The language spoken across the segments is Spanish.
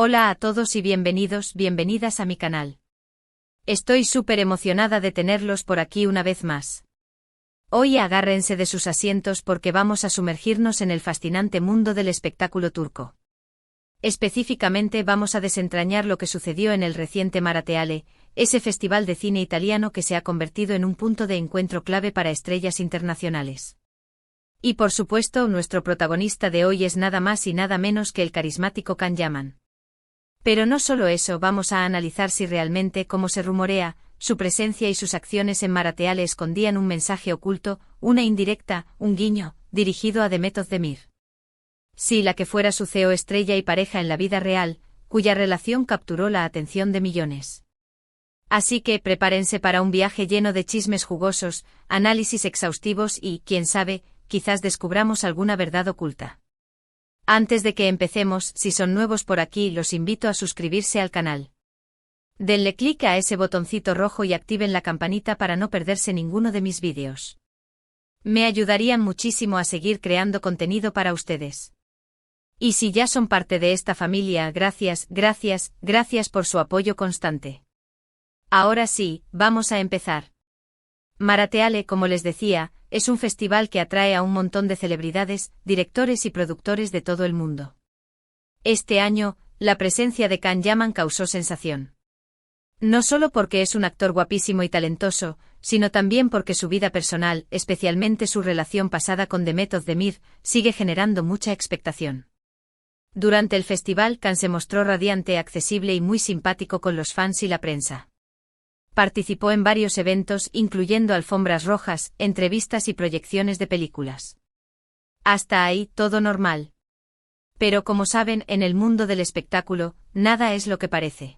Hola a todos y bienvenidas a mi canal. Estoy súper emocionada de tenerlos por aquí una vez más. Hoy agárrense de sus asientos porque vamos a sumergirnos en el fascinante mundo del espectáculo turco. Específicamente vamos a desentrañar lo que sucedió en el reciente Marateale, ese festival de cine italiano que se ha convertido en un punto de encuentro clave para estrellas internacionales. Y por supuesto, nuestro protagonista de hoy es nada más y nada menos que el carismático Can Yaman. Pero no solo eso, vamos a analizar si realmente, como se rumorea, su presencia y sus acciones en Marateale escondían un mensaje oculto, una indirecta, un guiño, dirigido a Demet Özdemir. Sí, la que fuera su CEO estrella y pareja en la vida real, cuya relación capturó la atención de millones. Así que prepárense para un viaje lleno de chismes jugosos, análisis exhaustivos y, quién sabe, quizás descubramos alguna verdad oculta. Antes de que empecemos, si son nuevos por aquí, los invito a suscribirse al canal. Denle clic a ese botoncito rojo y activen la campanita para no perderse ninguno de mis vídeos. Me ayudarían muchísimo a seguir creando contenido para ustedes. Y si ya son parte de esta familia, gracias por su apoyo constante. Ahora sí, vamos a empezar. Marateale, como les decía, es un festival que atrae a un montón de celebridades, directores y productores de todo el mundo. Este año, la presencia de Can Yaman causó sensación. No solo porque es un actor guapísimo y talentoso, sino también porque su vida personal, especialmente su relación pasada con Demet Özdemir, sigue generando mucha expectación. Durante el festival, Can se mostró radiante, accesible y muy simpático con los fans y la prensa. Participó en varios eventos, incluyendo alfombras rojas, entrevistas y proyecciones de películas. Hasta ahí, todo normal. Pero como saben, en el mundo del espectáculo, nada es lo que parece.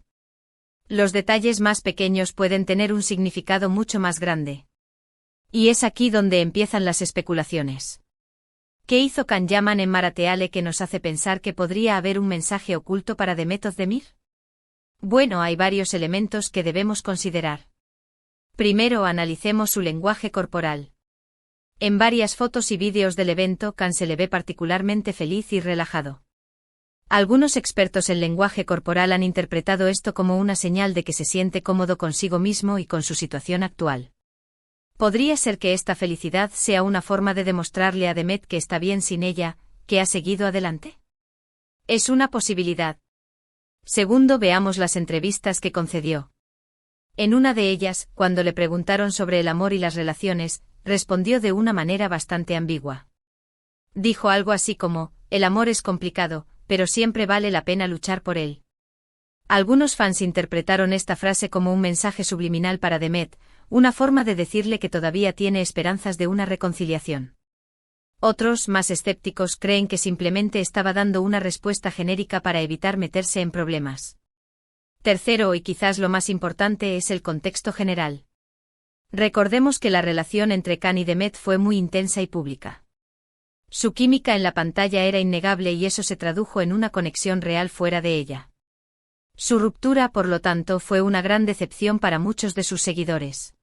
Los detalles más pequeños pueden tener un significado mucho más grande. Y es aquí donde empiezan las especulaciones. ¿Qué hizo Can Yaman en Marateale que nos hace pensar que podría haber un mensaje oculto para Demet Özdemir? Bueno, hay varios elementos que debemos considerar. Primero, analicemos su lenguaje corporal. En varias fotos y vídeos del evento, Can se le ve particularmente feliz y relajado. Algunos expertos en lenguaje corporal han interpretado esto como una señal de que se siente cómodo consigo mismo y con su situación actual. ¿Podría ser que esta felicidad sea una forma de demostrarle a Demet que está bien sin ella, que ha seguido adelante? Es una posibilidad. Segundo, veamos las entrevistas que concedió. En una de ellas, cuando le preguntaron sobre el amor y las relaciones, respondió de una manera bastante ambigua. Dijo algo así como, el amor es complicado, pero siempre vale la pena luchar por él. Algunos fans interpretaron esta frase como un mensaje subliminal para Demet, una forma de decirle que todavía tiene esperanzas de una reconciliación. Otros, más escépticos, creen que simplemente estaba dando una respuesta genérica para evitar meterse en problemas. Tercero, y quizás lo más importante, es el contexto general. Recordemos que la relación entre Can y Demet fue muy intensa y pública. Su química en la pantalla era innegable y eso se tradujo en una conexión real fuera de ella. Su ruptura, por lo tanto, fue una gran decepción para muchos de sus seguidores.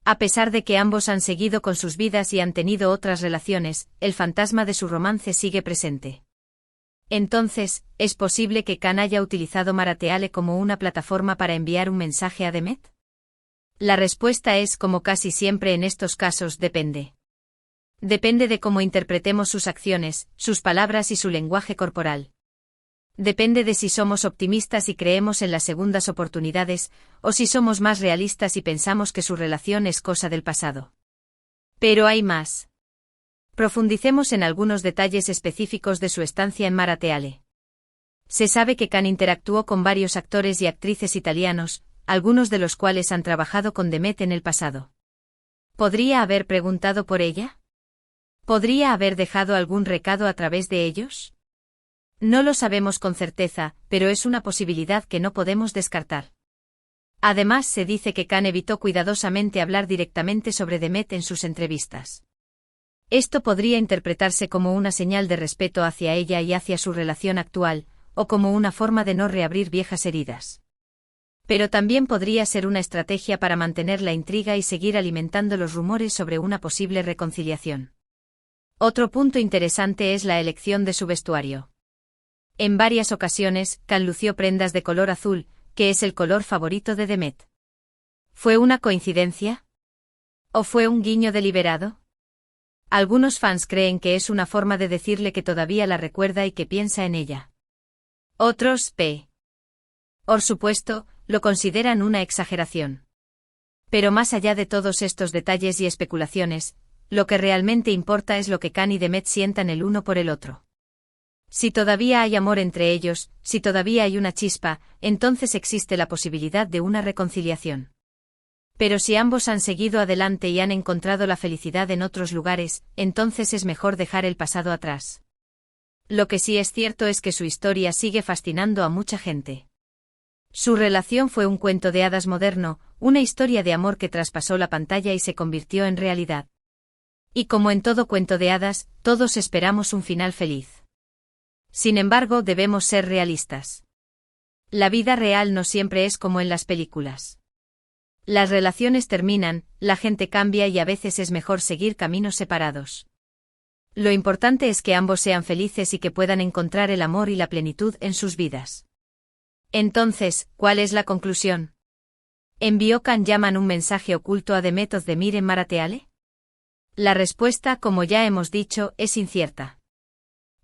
A pesar de que ambos han seguido con sus vidas y han tenido otras relaciones, el fantasma de su romance sigue presente. Entonces, ¿es posible que Can haya utilizado Marateale como una plataforma para enviar un mensaje a Demet? La respuesta es, como casi siempre en estos casos, depende. Depende de cómo interpretemos sus acciones, sus palabras y su lenguaje corporal. Depende de si somos optimistas y creemos en las segundas oportunidades, o si somos más realistas y pensamos que su relación es cosa del pasado. Pero hay más. Profundicemos en algunos detalles específicos de su estancia en Marateale. Se sabe que Can interactuó con varios actores y actrices italianos, algunos de los cuales han trabajado con Demet en el pasado. ¿Podría haber preguntado por ella? ¿Podría haber dejado algún recado a través de ellos? No lo sabemos con certeza, pero es una posibilidad que no podemos descartar. Además, se dice que Can evitó cuidadosamente hablar directamente sobre Demet en sus entrevistas. Esto podría interpretarse como una señal de respeto hacia ella y hacia su relación actual, o como una forma de no reabrir viejas heridas. Pero también podría ser una estrategia para mantener la intriga y seguir alimentando los rumores sobre una posible reconciliación. Otro punto interesante es la elección de su vestuario. En varias ocasiones, Can lució prendas de color azul, que es el color favorito de Demet. ¿Fue una coincidencia? ¿O fue un guiño deliberado? Algunos fans creen que es una forma de decirle que todavía la recuerda y que piensa en ella. Otros, por supuesto, lo consideran una exageración. Pero más allá de todos estos detalles y especulaciones, lo que realmente importa es lo que Can y Demet sientan el uno por el otro. Si todavía hay amor entre ellos, si todavía hay una chispa, entonces existe la posibilidad de una reconciliación. Pero si ambos han seguido adelante y han encontrado la felicidad en otros lugares, entonces es mejor dejar el pasado atrás. Lo que sí es cierto es que su historia sigue fascinando a mucha gente. Su relación fue un cuento de hadas moderno, una historia de amor que traspasó la pantalla y se convirtió en realidad. Y como en todo cuento de hadas, todos esperamos un final feliz. Sin embargo, debemos ser realistas. La vida real no siempre es como en las películas. Las relaciones terminan, la gente cambia y a veces es mejor seguir caminos separados. Lo importante es que ambos sean felices y que puedan encontrar el amor y la plenitud en sus vidas. Entonces, ¿cuál es la conclusión? ¿Envió Can Yaman un mensaje oculto a Demet Özdemir en Marateale? La respuesta, como ya hemos dicho, es incierta.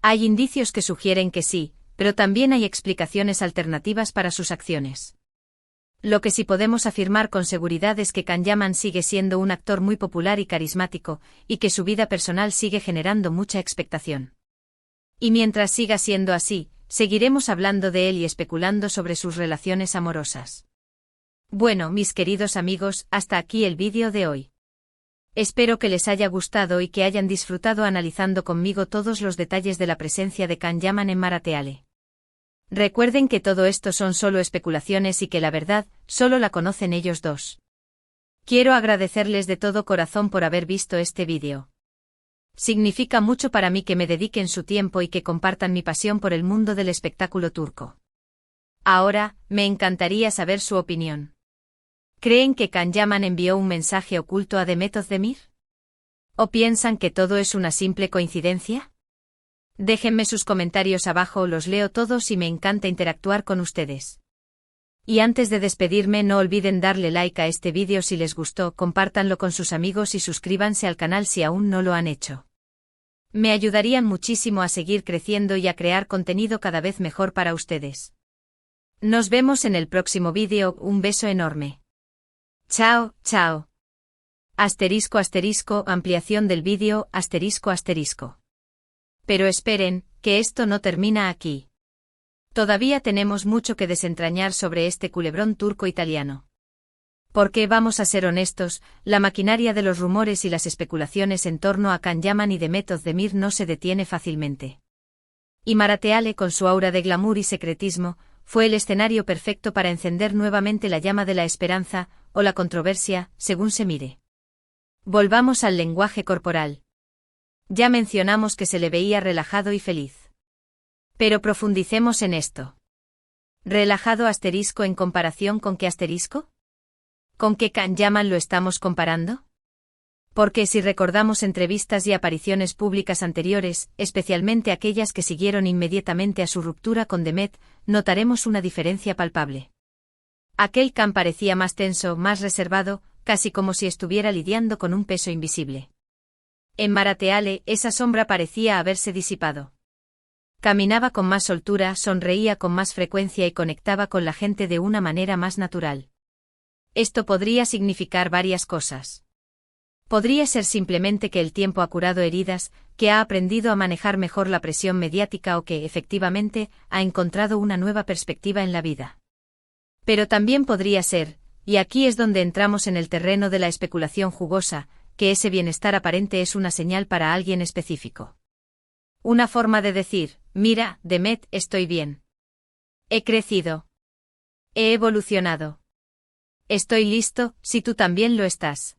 Hay indicios que sugieren que sí, pero también hay explicaciones alternativas para sus acciones. Lo que sí podemos afirmar con seguridad es que Can Yaman sigue siendo un actor muy popular y carismático, y que su vida personal sigue generando mucha expectación. Y mientras siga siendo así, seguiremos hablando de él y especulando sobre sus relaciones amorosas. Bueno, mis queridos amigos, hasta aquí el vídeo de hoy. Espero que les haya gustado y que hayan disfrutado analizando conmigo todos los detalles de la presencia de Can Yaman en Marateale. Recuerden que todo esto son solo especulaciones y que la verdad, solo la conocen ellos dos. Quiero agradecerles de todo corazón por haber visto este vídeo. Significa mucho para mí que me dediquen su tiempo y que compartan mi pasión por el mundo del espectáculo turco. Ahora, me encantaría saber su opinión. ¿Creen que Can Yaman envió un mensaje oculto a Demet Özdemir? ¿O piensan que todo es una simple coincidencia? Déjenme sus comentarios abajo, los leo todos y me encanta interactuar con ustedes. Y antes de despedirme, no olviden darle like a este vídeo si les gustó, compártanlo con sus amigos y suscríbanse al canal si aún no lo han hecho. Me ayudarían muchísimo a seguir creciendo y a crear contenido cada vez mejor para ustedes. Nos vemos en el próximo vídeo, un beso enorme. Chao, chao. Asterisco asterisco, ampliación del vídeo, asterisco asterisco. Pero esperen, que esto no termina aquí. Todavía tenemos mucho que desentrañar sobre este culebrón turco-italiano. Porque vamos a ser honestos, la maquinaria de los rumores y las especulaciones en torno a Can Yaman y Demet Özdemir no se detiene fácilmente. Y Marateale, con su aura de glamour y secretismo, fue el escenario perfecto para encender nuevamente la llama de la esperanza, o la controversia, según se mire. Volvamos al lenguaje corporal. Ya mencionamos que se le veía relajado y feliz. Pero profundicemos en esto. ¿Relajado asterisco en comparación con qué asterisco? ¿Con qué Can Yaman lo estamos comparando? Porque si recordamos entrevistas y apariciones públicas anteriores, especialmente aquellas que siguieron inmediatamente a su ruptura con Demet, notaremos una diferencia palpable. Aquel Can parecía más tenso, más reservado, casi como si estuviera lidiando con un peso invisible. En Marateale, esa sombra parecía haberse disipado. Caminaba con más soltura, sonreía con más frecuencia y conectaba con la gente de una manera más natural. Esto podría significar varias cosas. Podría ser simplemente que el tiempo ha curado heridas, que ha aprendido a manejar mejor la presión mediática o que, efectivamente, ha encontrado una nueva perspectiva en la vida. Pero también podría ser, y aquí es donde entramos en el terreno de la especulación jugosa, que ese bienestar aparente es una señal para alguien específico. Una forma de decir, mira, Demet, estoy bien. He crecido. He evolucionado. Estoy listo, si tú también lo estás.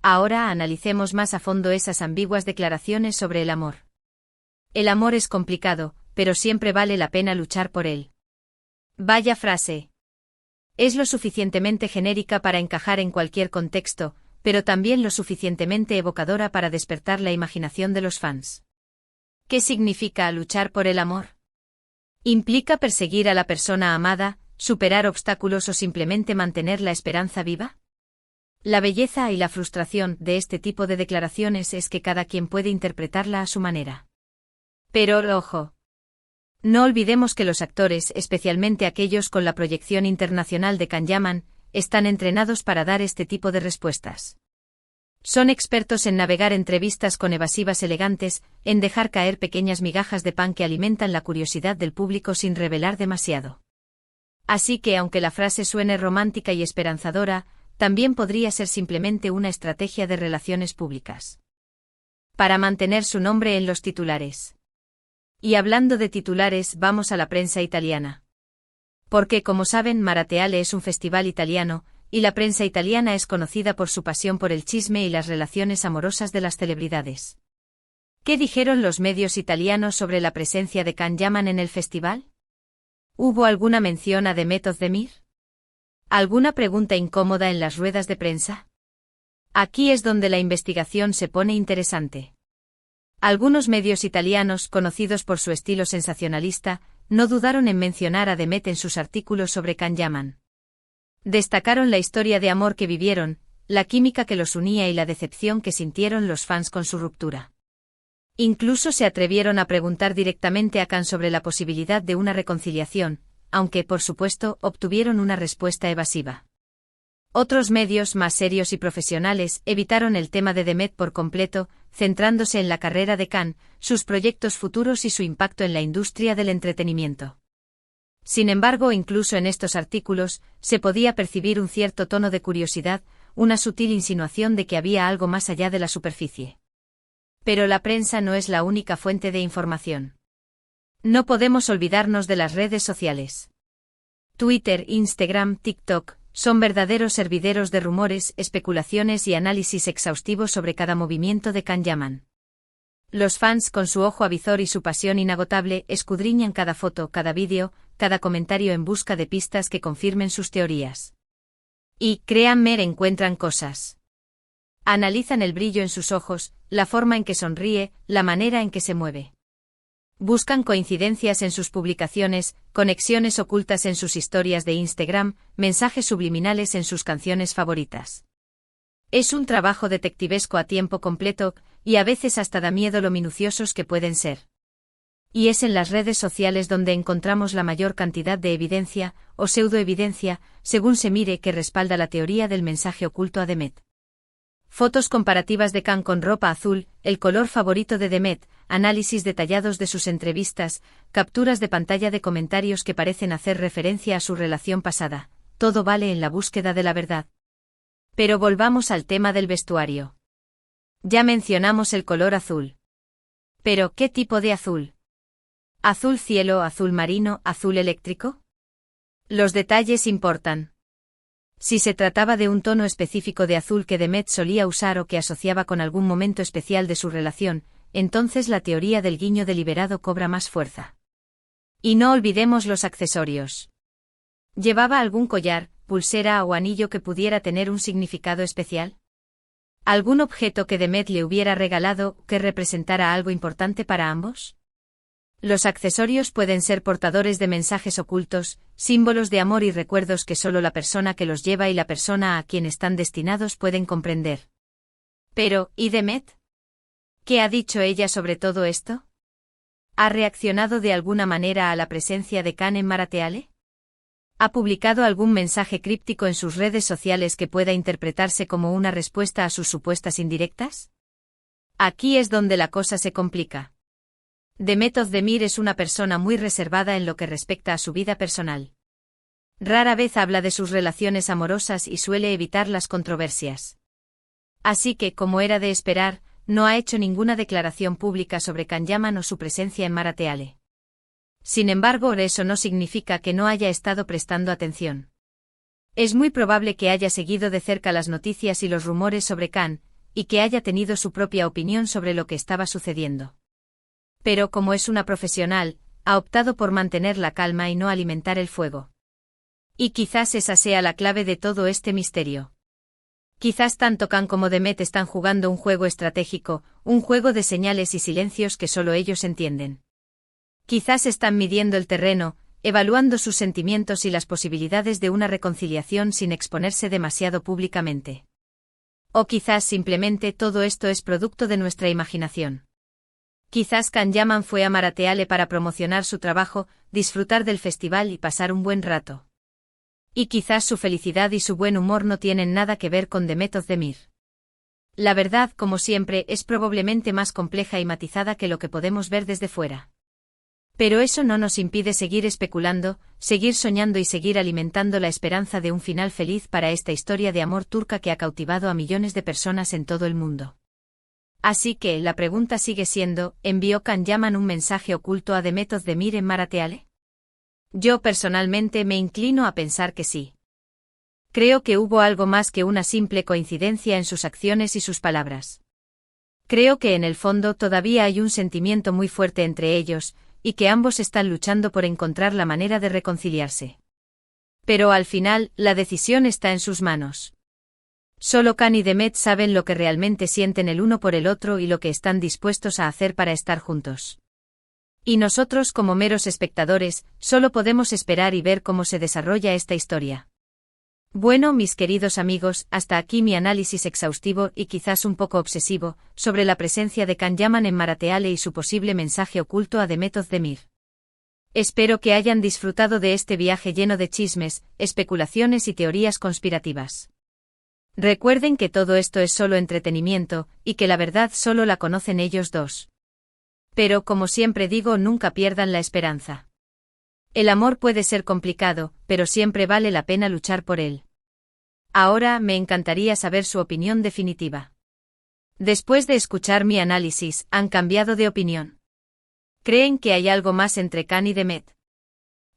Ahora analicemos más a fondo esas ambiguas declaraciones sobre el amor. El amor es complicado, pero siempre vale la pena luchar por él. Vaya frase. Es lo suficientemente genérica para encajar en cualquier contexto, pero también lo suficientemente evocadora para despertar la imaginación de los fans. ¿Qué significa luchar por el amor? ¿Implica perseguir a la persona amada, superar obstáculos o simplemente mantener la esperanza viva? La belleza y la frustración de este tipo de declaraciones es que cada quien puede interpretarla a su manera. Pero, ojo. No olvidemos que los actores, especialmente aquellos con la proyección internacional de Can Yaman, están entrenados para dar este tipo de respuestas. Son expertos en navegar entrevistas con evasivas elegantes, en dejar caer pequeñas migajas de pan que alimentan la curiosidad del público sin revelar demasiado. Así que aunque la frase suene romántica y esperanzadora, también podría ser simplemente una estrategia de relaciones públicas. Para mantener su nombre en los titulares. Y hablando de titulares, vamos a la prensa italiana. Porque, como saben, Marateale es un festival italiano, y la prensa italiana es conocida por su pasión por el chisme y las relaciones amorosas de las celebridades. ¿Qué dijeron los medios italianos sobre la presencia de Can Yaman en el festival? ¿Hubo alguna mención a Demet Özdemir? ¿Alguna pregunta incómoda en las ruedas de prensa? Aquí es donde la investigación se pone interesante. Algunos medios italianos, conocidos por su estilo sensacionalista, no dudaron en mencionar a Demet en sus artículos sobre Can Yaman. Destacaron la historia de amor que vivieron, la química que los unía y la decepción que sintieron los fans con su ruptura. Incluso se atrevieron a preguntar directamente a Can sobre la posibilidad de una reconciliación, aunque, por supuesto, obtuvieron una respuesta evasiva. Otros medios más serios y profesionales evitaron el tema de Demet por completo, centrándose en la carrera de Can, sus proyectos futuros y su impacto en la industria del entretenimiento. Sin embargo, incluso en estos artículos, se podía percibir un cierto tono de curiosidad, una sutil insinuación de que había algo más allá de la superficie. Pero la prensa no es la única fuente de información. No podemos olvidarnos de las redes sociales. Twitter, Instagram, TikTok, son verdaderos hervideros de rumores, especulaciones y análisis exhaustivos sobre cada movimiento de Can Yaman. Los fans, con su ojo avizor y su pasión inagotable, escudriñan cada foto, cada vídeo, cada comentario en busca de pistas que confirmen sus teorías. Y, créanme, encuentran cosas. Analizan el brillo en sus ojos, la forma en que sonríe, la manera en que se mueve. Buscan coincidencias en sus publicaciones, conexiones ocultas en sus historias de Instagram, mensajes subliminales en sus canciones favoritas. Es un trabajo detectivesco a tiempo completo, y a veces hasta da miedo lo minuciosos que pueden ser. Y es en las redes sociales donde encontramos la mayor cantidad de evidencia, o pseudoevidencia, según se mire, que respalda la teoría del mensaje oculto a Demet. Fotos comparativas de Can con ropa azul, el color favorito de Demet, análisis detallados de sus entrevistas, capturas de pantalla de comentarios que parecen hacer referencia a su relación pasada, todo vale en la búsqueda de la verdad. Pero volvamos al tema del vestuario. Ya mencionamos el color azul. Pero, ¿qué tipo de azul? ¿Azul cielo, azul marino, azul eléctrico? Los detalles importan. Si se trataba de un tono específico de azul que Demet solía usar o que asociaba con algún momento especial de su relación, entonces la teoría del guiño deliberado cobra más fuerza. Y no olvidemos los accesorios. ¿Llevaba algún collar, pulsera o anillo que pudiera tener un significado especial? ¿Algún objeto que Demet le hubiera regalado que representara algo importante para ambos? Los accesorios pueden ser portadores de mensajes ocultos, símbolos de amor y recuerdos que solo la persona que los lleva y la persona a quien están destinados pueden comprender. Pero, ¿y Demet? ¿Qué ha dicho ella sobre todo esto? ¿Ha reaccionado de alguna manera a la presencia de Can en Marateale? ¿Ha publicado algún mensaje críptico en sus redes sociales que pueda interpretarse como una respuesta a sus supuestas indirectas? Aquí es donde la cosa se complica. Demet Özdemir es una persona muy reservada en lo que respecta a su vida personal. Rara vez habla de sus relaciones amorosas y suele evitar las controversias. Así que, como era de esperar, no ha hecho ninguna declaración pública sobre Can Yaman o su presencia en Marateale. Sin embargo, eso no significa que no haya estado prestando atención. Es muy probable que haya seguido de cerca las noticias y los rumores sobre Can, y que haya tenido su propia opinión sobre lo que estaba sucediendo. Pero como es una profesional, ha optado por mantener la calma y no alimentar el fuego. Y quizás esa sea la clave de todo este misterio. Quizás tanto Can como Demet están jugando un juego estratégico, un juego de señales y silencios que solo ellos entienden. Quizás están midiendo el terreno, evaluando sus sentimientos y las posibilidades de una reconciliación sin exponerse demasiado públicamente. O quizás simplemente todo esto es producto de nuestra imaginación. Quizás Can Yaman fue a Marateale para promocionar su trabajo, disfrutar del festival y pasar un buen rato. Y quizás su felicidad y su buen humor no tienen nada que ver con Demet Özdemir. La verdad, como siempre, es probablemente más compleja y matizada que lo que podemos ver desde fuera. Pero eso no nos impide seguir especulando, seguir soñando y seguir alimentando la esperanza de un final feliz para esta historia de amor turca que ha cautivado a millones de personas en todo el mundo. Así que, la pregunta sigue siendo, ¿envió Can Yaman un mensaje oculto a Demet Özdemir en Marateale? Yo personalmente me inclino a pensar que sí. Creo que hubo algo más que una simple coincidencia en sus acciones y sus palabras. Creo que en el fondo todavía hay un sentimiento muy fuerte entre ellos, y que ambos están luchando por encontrar la manera de reconciliarse. Pero al final, la decisión está en sus manos. Solo Can y Demet saben lo que realmente sienten el uno por el otro y lo que están dispuestos a hacer para estar juntos. Y nosotros, como meros espectadores, solo podemos esperar y ver cómo se desarrolla esta historia. Bueno, mis queridos amigos, hasta aquí mi análisis exhaustivo y quizás un poco obsesivo, sobre la presencia de Can Yaman en Marateale y su posible mensaje oculto a Demet Özdemir. Espero que hayan disfrutado de este viaje lleno de chismes, especulaciones y teorías conspirativas. Recuerden que todo esto es solo entretenimiento, y que la verdad solo la conocen ellos dos. Pero como siempre digo, nunca pierdan la esperanza. El amor puede ser complicado, pero siempre vale la pena luchar por él. Ahora me encantaría saber su opinión definitiva. Después de escuchar mi análisis, ¿han cambiado de opinión? ¿Creen que hay algo más entre Can y Demet?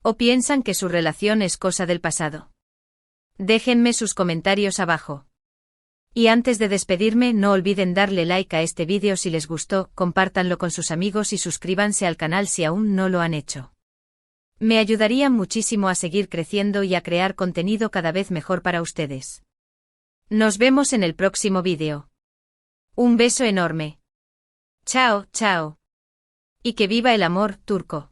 ¿O piensan que su relación es cosa del pasado? Déjenme sus comentarios abajo. Y antes de despedirme, no olviden darle like a este vídeo si les gustó, compártanlo con sus amigos y suscríbanse al canal si aún no lo han hecho. Me ayudarían muchísimo a seguir creciendo y a crear contenido cada vez mejor para ustedes. Nos vemos en el próximo vídeo. Un beso enorme. Chao, chao. Y que viva el amor turco.